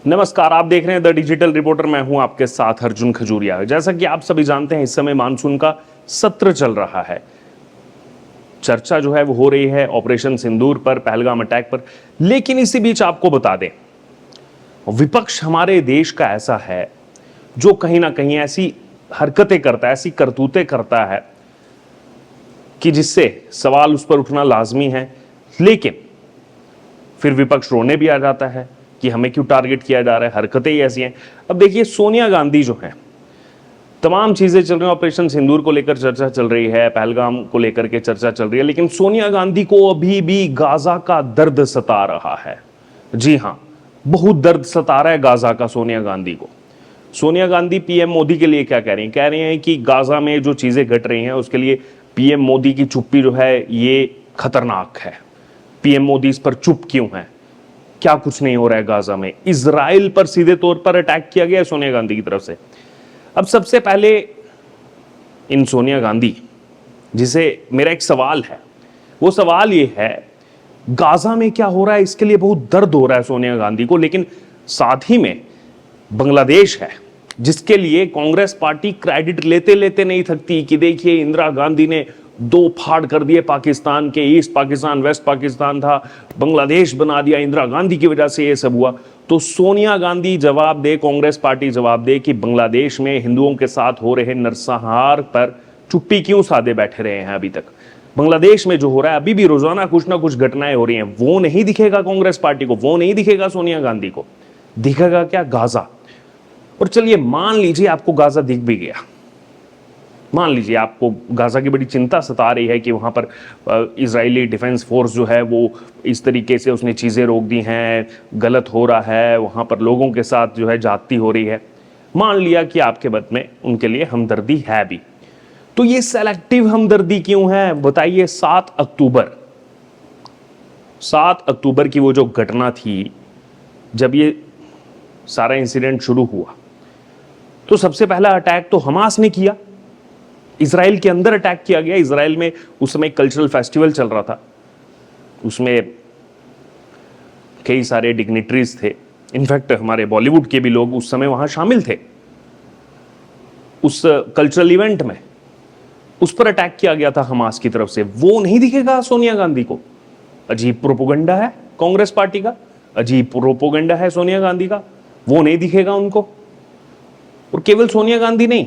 नमस्कार, आप देख रहे हैं द डिजिटल रिपोर्टर। मैं हूं आपके साथ अर्जुन खजूरिया। जैसा कि आप सभी जानते हैं, इस समय मानसून का सत्र चल रहा है। चर्चा जो है वो हो रही है ऑपरेशन सिंदूर पर, पहलगाम अटैक पर। लेकिन इसी बीच आपको बता दें, विपक्ष हमारे देश का ऐसा है जो कहीं ना कहीं ऐसी हरकतें करता है, ऐसी करतूतें करता है कि जिससे सवाल उस पर उठना लाजमी है। लेकिन फिर विपक्ष रोने भी आ जाता है कि हमें क्यों टारगेट किया जा रहा है, हरकतें ही ऐसी हैं। अब देखिए, सोनिया गांधी जो हैं, तमाम चीजें चल रही हैं, ऑपरेशन सिंदूर को लेकर चर्चा चल रही है, पहलगाम को लेकर के चर्चा चल रही है, लेकिन सोनिया गांधी को अभी भी गाजा का दर्द सता रहा है। जी हां, बहुत दर्द सता रहा है गाजा का सोनिया गांधी को। सोनिया गांधी पीएम मोदी के लिए क्या कह रही हैं? कह रही हैं कि गाजा में जो चीजें घट रही हैं उसके लिए पीएम मोदी की चुप्पी जो है ये खतरनाक है। पीएम मोदी इस पर चुप क्यों है? क्या कुछ नहीं हो रहा है गाजा में? इजराइल पर सीधे तौर पर अटैक किया गया है सोनिया गांधी की तरफ से। अब सबसे पहले इन सोनिया गांधी, जिसे मेरा एक सवाल है, वो सवाल ये है, गाजा में क्या हो रहा है इसके लिए बहुत दर्द हो रहा है सोनिया गांधी को, लेकिन साथ ही में बांग्लादेश है जिसके लिए कांग्रेस पार्टी क्रेडिट लेते लेते नहीं थकती कि देखिए इंदिरा गांधी ने दो फाड़ कर दिए पाकिस्तान के, ईस्ट पाकिस्तान वेस्ट पाकिस्तान था, बांग्लादेश बना दिया, इंदिरा गांधी की वजह से ये सब हुआ। तो सोनिया गांधी जवाब दे, कांग्रेस पार्टी जवाब दे कि बांग्लादेश में हिंदुओं के साथ हो रहे नरसंहार पर चुप्पी क्यों साधे बैठे रहे हैं अभी तक? बांग्लादेश में जो हो रहा है, अभी भी रोजाना कुछ ना कुछ घटनाएं हो रही हैं, वो नहीं दिखेगा कांग्रेस पार्टी को, वो नहीं दिखेगा सोनिया गांधी को। दिखेगा क्या? गाजा। और चलिए मान लीजिए आपको गाजा दिख भी गया, मान लीजिए आपको गाजा की बड़ी चिंता सता रही है कि वहां पर इजरायली डिफेंस फोर्स जो है वो इस तरीके से उसने चीजें रोक दी हैं, गलत हो रहा है, वहां पर लोगों के साथ जो है जाती हो रही है। मान लिया कि आपके मत में उनके लिए हमदर्दी है भी, तो ये सेलेक्टिव हमदर्दी क्यों है बताइए? 7 अक्टूबर की वो जो घटना थी, जब ये सारा इंसिडेंट शुरू हुआ, तो सबसे पहला अटैक तो हमास ने किया, इजराइल के अंदर अटैक किया गया। इजराइल में उस समय कल्चरल फेस्टिवल चल रहा था, उसमें कई सारे डिग्निटरीज थे, इनफैक्ट हमारे बॉलीवुड के भी लोग उस समय वहां शामिल थे उस कल्चरल इवेंट में। उस पर अटैक किया गया था हमास की तरफ से। वो नहीं दिखेगा सोनिया गांधी को? अजीब प्रोपोगंडा है कांग्रेस पार्टी का, अजीब प्रोपोगंडा है सोनिया गांधी का, वो नहीं दिखेगा उनको। और केवल सोनिया गांधी नहीं,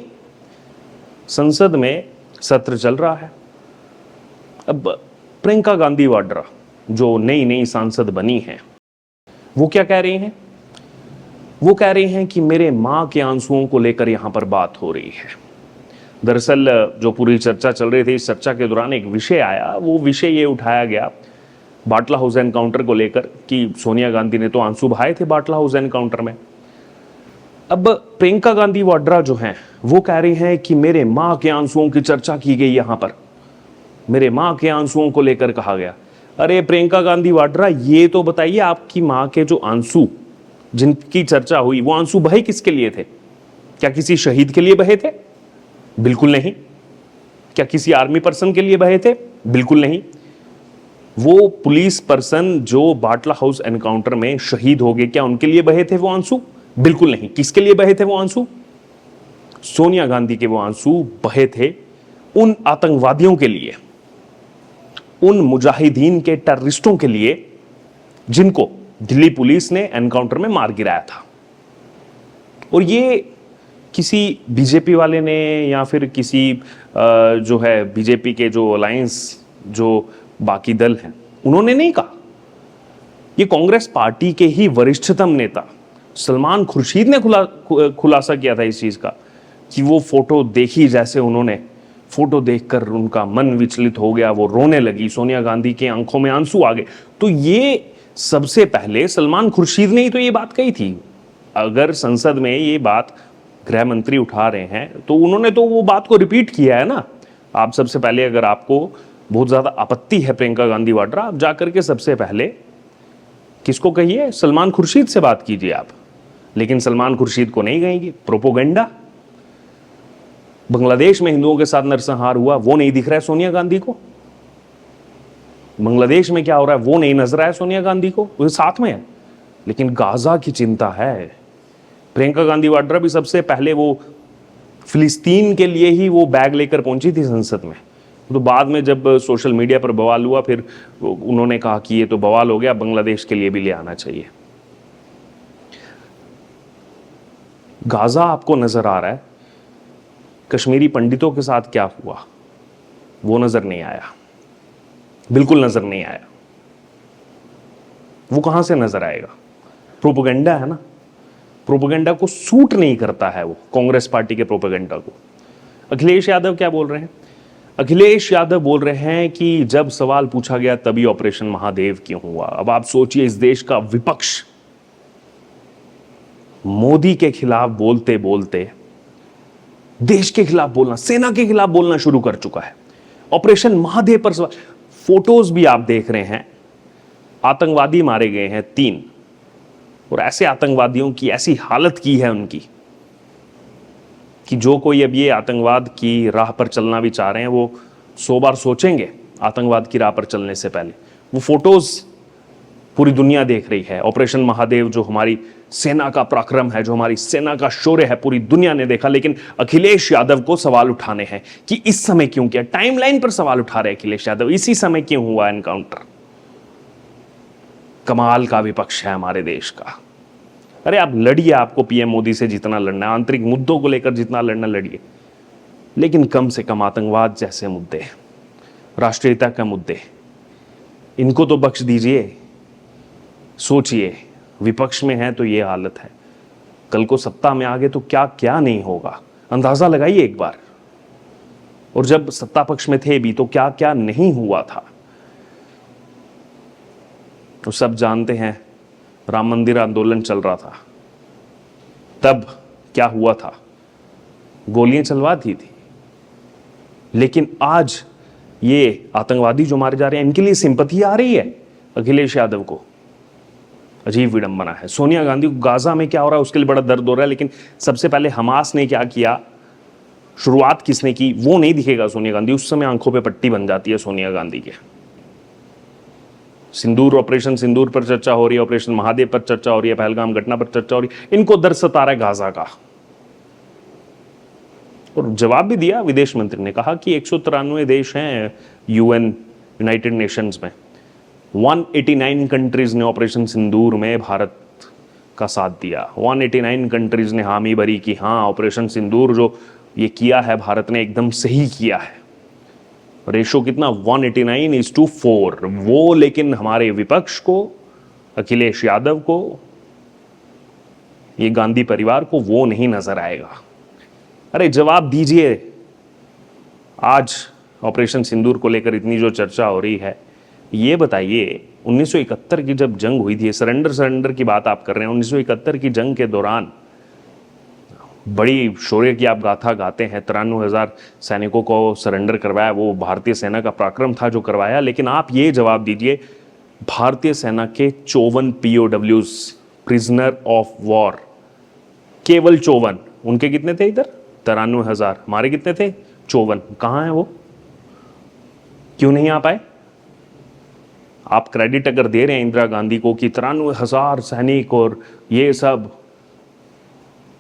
संसद में सत्र चल रहा है। अब प्रियंका गांधी वाड्रा जो नई नई सांसद बनी हैं, वो क्या कह रही हैं? वो कह रही हैं कि मेरे मां के आंसुओं को लेकर यहां पर बात हो रही है। दरअसल जो पूरी चर्चा चल रही थी, इस चर्चा के दौरान एक विषय आया, वो विषय ये उठाया गया बाटला हाउस एनकाउंटर को लेकर कि सोनिया गांधी ने तो आंसू बहाए थे बाटला हाउस एनकाउंटर में। अब प्रियंका गांधी वाड्रा जो हैं, वो कह रही हैं कि मेरे मां के आंसुओं की चर्चा की गई, यहां पर मेरे मां के आंसुओं को लेकर कहा गया। अरे प्रियंका गांधी वाड्रा, ये तो बताइए, आपकी मां के जो आंसू जिनकी चर्चा हुई, वो आंसू बहे किसके लिए थे? क्या किसी शहीद के लिए बहे थे? बिल्कुल नहीं। क्या किसी आर्मी पर्सन के लिए बहे थे? बिल्कुल नहीं। वो पुलिस पर्सन जो बाटला हाउस एनकाउंटर में शहीद हो गए, क्या उनके लिए बहे थे वो आंसू? बिल्कुल नहीं। किसके लिए बहे थे वो आंसू? सोनिया गांधी के वो आंसू बहे थे उन आतंकवादियों के लिए, उन मुजाहिदीन के टेररिस्टों के लिए जिनको दिल्ली पुलिस ने एनकाउंटर में मार गिराया था। और ये किसी बीजेपी वाले ने या फिर किसी जो है बीजेपी के जो अलायंस, जो बाकी दल हैं, उन्होंने नहीं कहा। ये कांग्रेस पार्टी के ही वरिष्ठतम नेता सलमान खुर्शीद ने खुलासा किया था इस चीज का कि वो फोटो देखी, जैसे उन्होंने फोटो देखकर उनका मन विचलित हो गया, वो रोने लगी, सोनिया गांधी के आंखों में आंसू आ गए। तो ये सबसे पहले सलमान खुर्शीद ने ही तो ये बात कही थी। अगर संसद में ये बात गृह मंत्री उठा रहे हैं तो उन्होंने तो वो बात को रिपीट किया है ना। आप सबसे पहले, अगर आपको बहुत ज्यादा आपत्ति है प्रियंका गांधी वाड्रा, आप जाकर के सबसे पहले किसको कहिए? सलमान खुर्शीद से बात कीजिए आप। लेकिन सलमान खुर्शीद को नहीं कहेंगे। प्रोपोगंडा। बांग्लादेश में हिंदुओं के साथ नरसंहार हुआ, वो नहीं दिख रहा है सोनिया गांधी को। बांग्लादेश में क्या हो रहा है वो नहीं नजर आया सोनिया गांधी को, वो साथ में है। लेकिन गाजा की चिंता है। प्रियंका गांधी वाड्रा भी सबसे पहले वो फिलिस्तीन के लिए ही वो बैग लेकर पहुंची थी संसद में। तो बाद में जब सोशल मीडिया पर बवाल हुआ, फिर उन्होंने कहा कि ये तो बवाल हो गया, बांग्लादेश के लिए भी ले आना चाहिए। गाजा आपको नजर आ रहा है, कश्मीरी पंडितों के साथ क्या हुआ वो नजर नहीं आया, बिल्कुल नजर नहीं आया। वो कहां से नजर आएगा? प्रोपेगेंडा है ना, प्रोपेगेंडा को सूट नहीं करता है वो, कांग्रेस पार्टी के प्रोपेगेंडा को। अखिलेश यादव क्या बोल रहे हैं? अखिलेश यादव बोल रहे हैं कि जब सवाल पूछा गया तभी ऑपरेशन महादेव क्यों हुआ। अब आप सोचिए, इस देश का विपक्ष मोदी के खिलाफ बोलते बोलते देश के खिलाफ बोलना, सेना के खिलाफ बोलना शुरू कर चुका है। ऑपरेशन महादेव पर सवाल, फोटोज भी आप देख रहे हैं, आतंकवादी मारे गए हैं 3, और ऐसे आतंकवादियों की ऐसी हालत की है उनकी कि जो कोई अब ये आतंकवाद की राह पर चलना भी चाह रहे हैं वो 100 बार सोचेंगे आतंकवाद की राह पर चलने से पहले। वो फोटोज पूरी दुनिया देख रही है। ऑपरेशन महादेव जो हमारी सेना का पराक्रम है, जो हमारी सेना का शौर्य है, पूरी दुनिया ने देखा। लेकिन अखिलेश यादव को सवाल उठाने हैं कि इस समय क्यों किया। टाइमलाइन पर सवाल उठा रहे अखिलेश यादव, इसी समय क्यों हुआ एनकाउंटर। कमाल का विपक्ष है हमारे देश का। अरे आप लड़िए, आपको पीएम मोदी से जितना लड़ना है, आंतरिक मुद्दों को लेकर जितना लड़ना लड़िए, लेकिन कम से कम आतंकवाद जैसे मुद्दे, राष्ट्रीयता के मुद्दे, इनको तो बख्श दीजिए। सोचिए, विपक्ष में है तो ये हालत है, कल को सत्ता में आगे तो क्या क्या नहीं होगा, अंदाजा लगाइए एक बार। और जब सत्ता पक्ष में थे भी तो क्या क्या नहीं हुआ था। तो सब जानते हैं, राम मंदिर आंदोलन चल रहा था, तब क्या हुआ था, गोलियां चलवा दी थी। लेकिन आज ये आतंकवादी जो मारे जा रहे हैं, इनके लिए सिंपैथी आ रही है अखिलेश यादव को। अजीब विडंबना है। सोनिया गांधी को गाजा में क्या हो रहा है उसके लिए बड़ा दर्द हो रहा है, लेकिन सबसे पहले हमास ने क्या किया, शुरुआत किसने की, वो नहीं दिखेगा सोनिया गांधी। उस समय आंखों पे पट्टी बन जाती है सोनिया गांधी के। सिंदूर, ऑपरेशन सिंदूर पर चर्चा हो रही है, ऑपरेशन महादेव पर चर्चा हो रही है, पहलगाम घटना पर चर्चा हो रही है, इनको दर्द सता रहा है गाजा का। और जवाब भी दिया विदेश मंत्री ने, कहा कि 193 देश हैं यूएन, यूनाइटेड नेशंस में, 189 कंट्रीज ने ऑपरेशन सिंदूर में भारत का साथ दिया। 189 कंट्रीज ने हामी भरी कि हाँ, ऑपरेशन सिंदूर जो ये किया है भारत ने एकदम सही किया है। रेशो कितना, 189:4। वो लेकिन हमारे विपक्ष को, अखिलेश यादव को, ये गांधी परिवार को वो नहीं नजर आएगा। अरे जवाब दीजिए। आज ऑपरेशन सिंदूर को लेकर इतनी जो चर्चा हो रही है, ये बताइए 1971 की जब जंग हुई थी, सरेंडर की बात आप कर रहे हैं, 1971 की जंग के दौरान बड़ी शौर्य की आप गाथा गाते हैं, 93,000 सैनिकों को सरेंडर करवाया, वो भारतीय सेना का पराक्रम था जो करवाया। लेकिन आप ये जवाब दीजिए, भारतीय सेना के 54 POWs, प्रिजनर ऑफ वॉर, केवल 54, उनके कितने थे इधर 93,000, हमारे कितने थे 54, कहाँ हैं वो, क्यों नहीं आ पाए? आप क्रेडिट अगर दे रहे हैं इंदिरा गांधी को कि 93,000 सैनिक और ये सब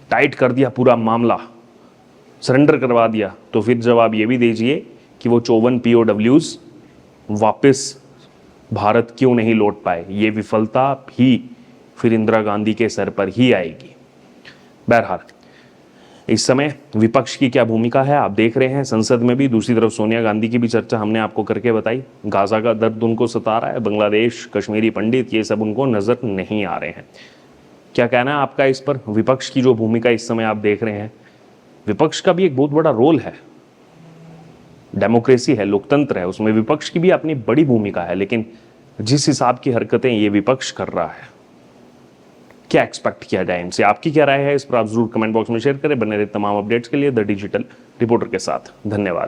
टाइट कर दिया, पूरा मामला सरेंडर करवा दिया, तो फिर जवाब ये भी दीजिए कि वो 54 POWs वापस भारत क्यों नहीं लौट पाए। ये विफलता भी फिर इंदिरा गांधी के सर पर ही आएगी। बहरहाल, इस समय विपक्ष की क्या भूमिका है आप देख रहे हैं संसद में भी। दूसरी तरफ सोनिया गांधी की भी चर्चा हमने आपको करके बताई। गाजा का दर्द उनको सता रहा है, बांग्लादेश, कश्मीरी पंडित, ये सब उनको नजर नहीं आ रहे हैं। क्या कहना है आपका इस पर? विपक्ष की जो भूमिका इस समय आप देख रहे हैं, विपक्ष का भी एक बहुत बड़ा रोल है। डेमोक्रेसी है, लोकतंत्र है, उसमें विपक्ष की भी अपनी बड़ी भूमिका है। लेकिन जिस हिसाब की हरकतें ये विपक्ष कर रहा है, क्या एक्सपेक्ट किया जाए इनसे? आपकी क्या राय है इस पर आप जरूर कमेंट बॉक्स में शेयर करें। बने रहे तमाम अपडेट्स के लिए द डिजिटल रिपोर्टर के साथ। धन्यवाद।